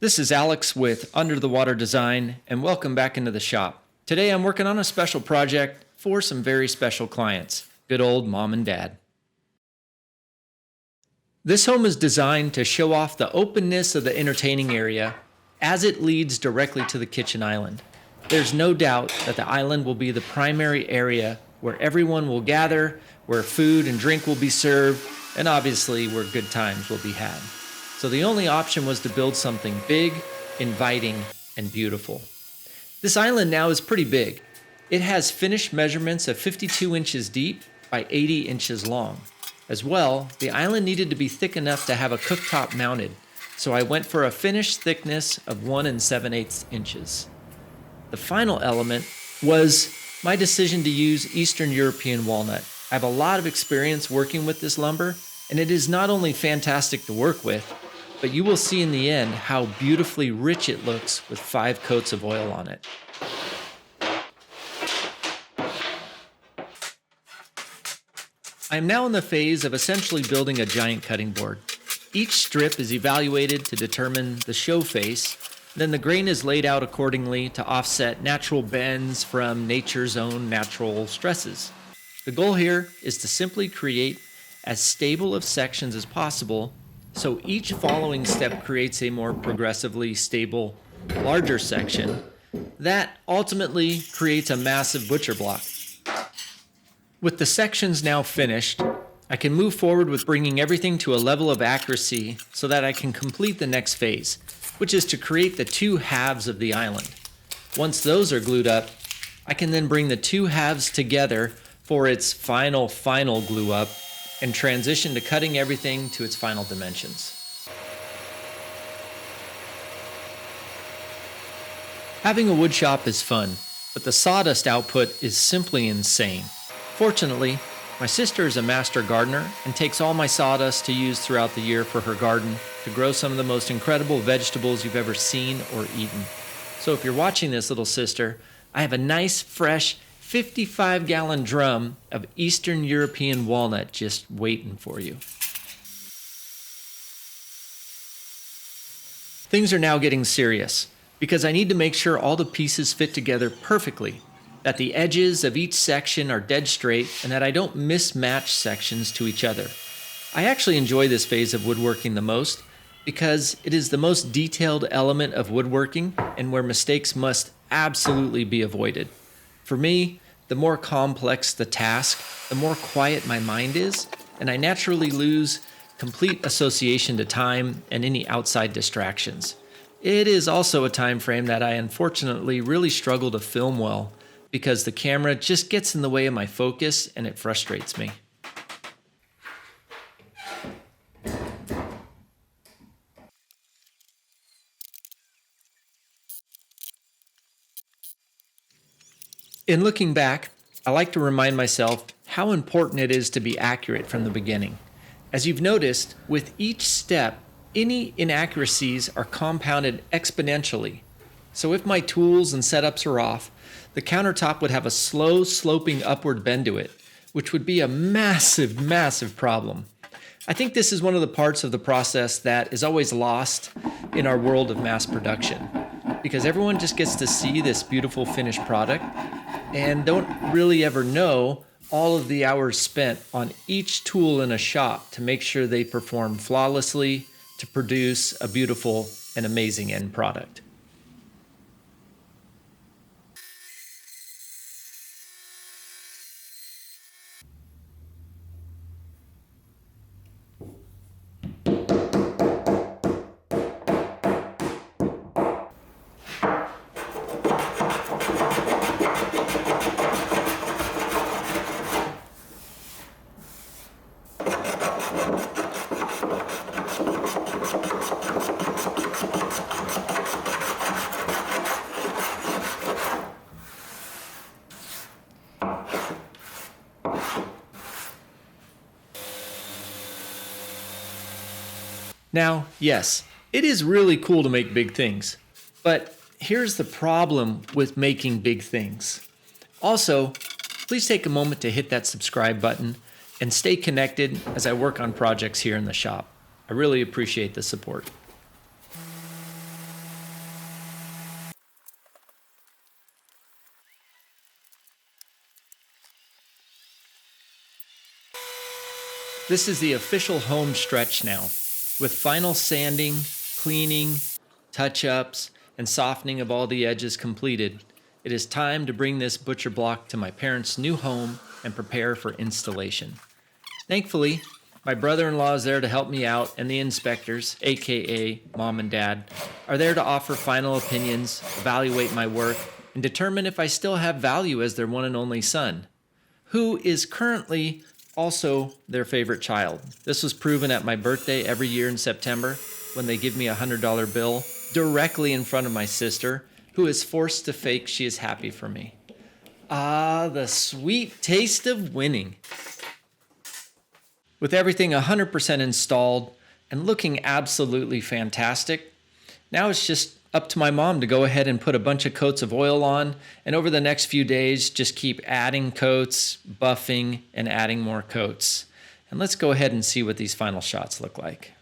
This is Alex with Under the Water Design, and welcome back into the shop. Today I'm working on a special project for some very special clients, good old mom and dad. This home is designed to show off the openness of the entertaining area as it leads directly to the kitchen island. There's no doubt that the island will be the primary area where everyone will gather, where food and drink will be served, and obviously where good times will be had. So the only option was to build something big, inviting, and beautiful. This island now is pretty big. It has finished measurements of 52 inches deep by 80 inches long. As well, the island needed to be thick enough to have a cooktop mounted, so I went for a finished thickness of 1 7/8 inches. The final element was my decision to use Eastern European Walnut. I have a lot of experience working with this lumber, and it is not only fantastic to work with, but you will see in the end how beautifully rich it looks with 5 coats of oil on it. I am now in the phase of essentially building a giant cutting board. Each strip is evaluated to determine the show face, then the grain is laid out accordingly to offset natural bends from nature's own natural stresses. The goal here is to simply create as stable of sections as possible, so each following step creates a more progressively stable, larger section that ultimately creates a massive butcher block. With the sections now finished, I can move forward with bringing everything to a level of accuracy so that I can complete the next phase, which is to create the 2 halves of the island. Once those are glued up, I can then bring the 2 halves together for its final glue up and transition to cutting everything to its final dimensions. Having a wood shop is fun, but the sawdust output is simply insane. Fortunately, my sister is a master gardener and takes all my sawdust to use throughout the year for her garden to grow some of the most incredible vegetables you've ever seen or eaten. So if you're watching this, little sister, I have a nice, fresh, 55-gallon drum of Eastern European walnut just waiting for you. Things are now getting serious because I need to make sure all the pieces fit together perfectly, that the edges of each section are dead straight, and that I don't mismatch sections to each other. I actually enjoy this phase of woodworking the most because it is the most detailed element of woodworking and where mistakes must absolutely be avoided. For me, the more complex the task, the more quiet my mind is, and I naturally lose complete association to time and any outside distractions. It is also a time frame that I unfortunately really struggle to film well because the camera just gets in the way of my focus and it frustrates me. In looking back, I like to remind myself how important it is to be accurate from the beginning. As you've noticed, with each step, any inaccuracies are compounded exponentially. So if my tools and setups are off, the countertop would have a slow sloping upward bend to it, which would be a massive, massive problem. I think this is one of the parts of the process that is always lost in our world of mass production, because everyone just gets to see this beautiful finished product and don't really ever know all of the hours spent on each tool in a shop to make sure they perform flawlessly to produce a beautiful and amazing end product. Now, yes, it is really cool to make big things, but here's the problem with making big things. Also, please take a moment to hit that subscribe button and stay connected as I work on projects here in the shop. I really appreciate the support. This is the official home stretch now. With final sanding, cleaning, touch-ups, and softening of all the edges completed, it is time to bring this butcher block to my parents' new home and prepare for installation. Thankfully, my brother-in-law is there to help me out, and the inspectors, aka Mom and Dad, are there to offer final opinions, evaluate my work, and determine if I still have value as their one and only son, who is currently also their favorite child. This was proven at my birthday every year in September when they give me a $100 bill directly in front of my sister, who is forced to fake she is happy for me. Ah, the sweet taste of winning. With everything 100% installed and looking absolutely fantastic, now it's just up to my mom to go ahead and put a bunch of coats of oil on, and over the next few days, just keep adding coats, buffing, and adding more coats. And let's go ahead and see what these final shots look like.